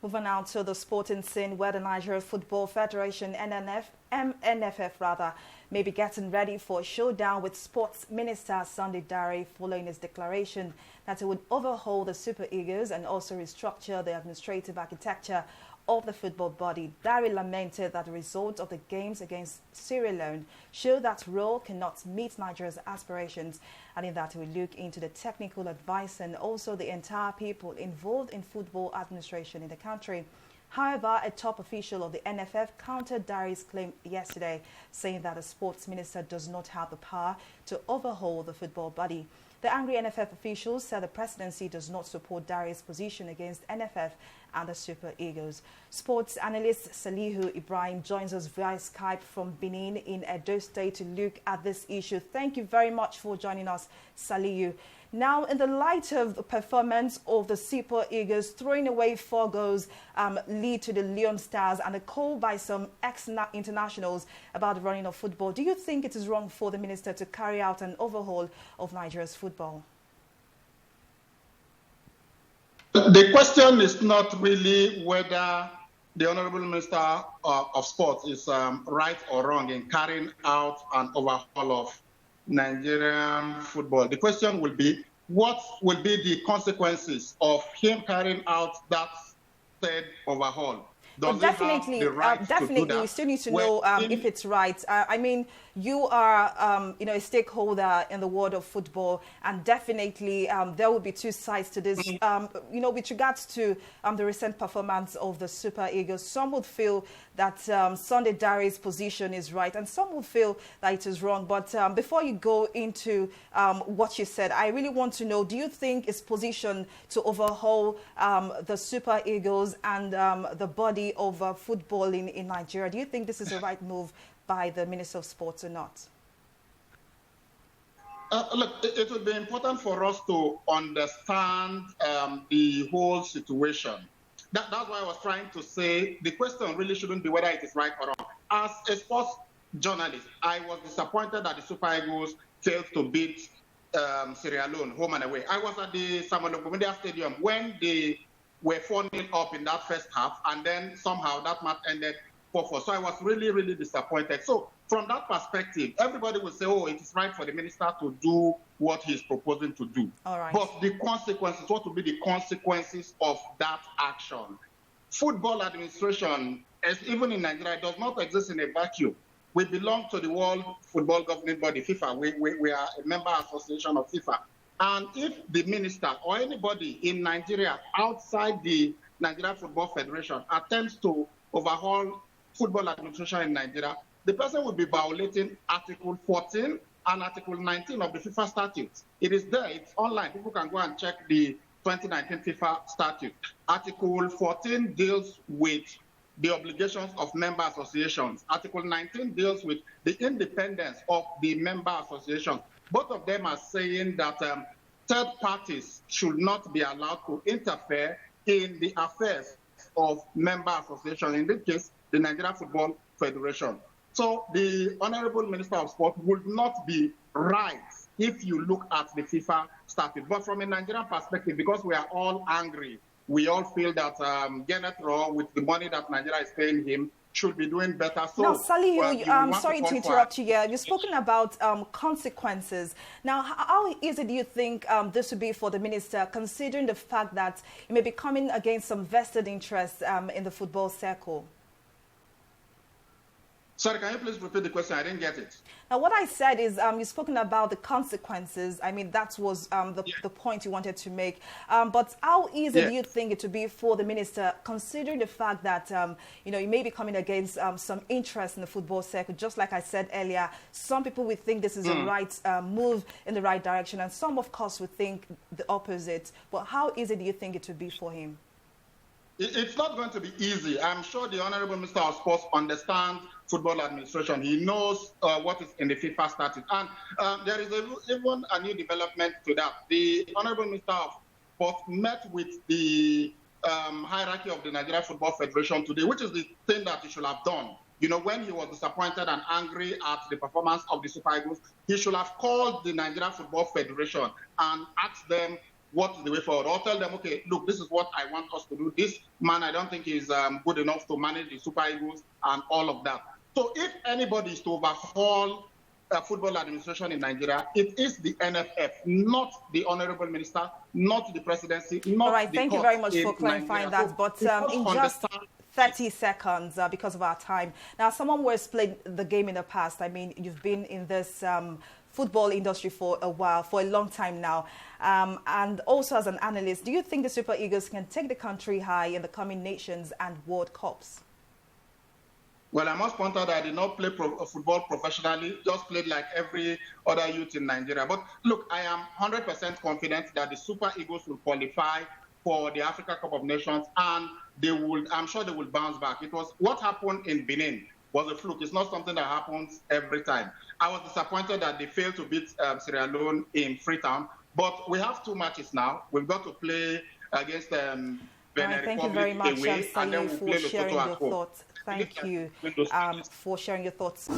Moving now to the sporting scene where the Nigeria Football Federation, NFF, may be getting ready for a showdown with Sports Minister Sunday Dare following his declaration that he would overhaul the Super Eagles and also restructure the administrative architecture of the football body. Dare lamented that the results of the games against Sierra Leone show that role cannot meet Nigeria's aspirations, adding that he will look into the technical advice and also the entire people involved in football administration in the country. However, a top official of the NFF countered Dare's claim yesterday, saying that the sports minister does not have the power to overhaul the football body. The angry NFF officials said the presidency does not support Dare's position against NFF and the Super Eagles. Sports analyst Salihu Ibrahim joins us via Skype from Benin in Edo State to look at this issue. Thank you very much for joining us, Salihu. Now, in the light of the performance of the Super Eagles, throwing away 4 goals lead to the Leon Stars and a call by some ex-internationals about the running of football, do you think it is wrong for the minister to carry out an overhaul of Nigeria's football? The question is not really whether the Honorable Minister of Sports is right or wrong in carrying out an overhaul of Nigerian football. The question will be, what will be the consequences of him carrying out that said overhaul? Does definitely, we still need to know if it's right. I mean, you are, a stakeholder in the world of football, and definitely there will be 2 sides to this. With regards to the recent performance of the Super Eagles, some would feel that Sunday Dare's position is right, and some will feel that it is wrong. But before you go into what you said, I really want to know, do you think his position to overhaul the Super Eagles and the body of football in Nigeria, do you think this is the right move by the Minister of Sports or not? Look, it would be important for us to understand the whole situation. That's why I was trying to say the question really shouldn't be whether it is right or wrong. As a sports journalist, I was disappointed that the Super Eagles failed to beat Sierra Leone home and away. I was at the Samuel Okomedia Stadium when they were 4-0 up in that first half, and then somehow that match ended 4-4. So I was really, really disappointed. So from that perspective, everybody will say, oh, it is right for the minister to do what he is proposing to do. All right. But the consequences, what will be the consequences of that action? Football administration, as even in Nigeria, does not exist in a vacuum. We belong to the World Football Governing Body, FIFA. We are a member association of FIFA. And if the minister or anybody in Nigeria outside the Nigeria Football Federation attempts to overhaul football administration in Nigeria, the person will be violating Article 14 and Article 19 of the FIFA statutes. It is there, it's online. People can go and check the 2019 FIFA statute. Article 14 deals with the obligations of member associations. Article 19 deals with the independence of the member associations. Both of them are saying that third parties should not be allowed to interfere in the affairs of member associations, in this case, the Nigeria Football Federation. So the Honorable Minister of Sport would not be right if you look at the FIFA statute. But from a Nigerian perspective, because we are all angry, we all feel that Genethro, with the money that Nigeria is paying him, should be doing better. So, now, Salihu, I'm sorry to interrupt you here. You've spoken about consequences. Now, how easy do you think this would be for the minister, considering the fact that you may be coming against some vested interests in the football circle? Sorry, can you please repeat the question? I didn't get it. Now, what I said is you've spoken about the consequences. I mean, that was the point you wanted to make. But how easy do you think it would be for the minister, considering the fact that, you may be coming against some interest in the football circle? Just like I said earlier, some people would think this is the right move in the right direction, and some, of course, would think the opposite. But how easy do you think it would be for him? It's not going to be easy. I'm sure the Honorable Minister of Sports understands football administration. He knows what is in the FIFA statute. And there is even a new development to that. The Honorable Minister of Sports met with the hierarchy of the Nigeria Football Federation today, which is the thing that he should have done. When he was disappointed and angry at the performance of the Super Eagles, he should have called the Nigeria Football Federation and asked them what is the way forward, or tell them, okay, look, this is what I want us to do. This man, I don't think is good enough to manage the Super Eagles and all of that. So if anybody is to overhaul football administration in Nigeria, it is the NFF, not the Honorable Minister, not the presidency, not all right, the thank you very much for clarifying Nigeria. that. But in just 30 seconds, because of our time. Now, someone who has played the game in the past, I mean, you've been in this football industry for a while, for a long time now. And also as an analyst, do you think the Super Eagles can take the country high in the coming Nations and World Cups? Well, I must point out that I did not play football professionally, just played like every other youth in Nigeria. But look, I am 100% confident that the Super Eagles will qualify for the Africa Cup of Nations, and they will, I'm sure they will bounce back. It was what happened in Benin was a fluke. It's not something that happens every time. I was disappointed that they failed to beat Sierra Leone in Freetown, but we have 2 matches now. We've got to play against Benin Thank Republic you very much, away, and then we'll play for sharing Lesotho your at home. thoughts. Thank you for sharing your thoughts.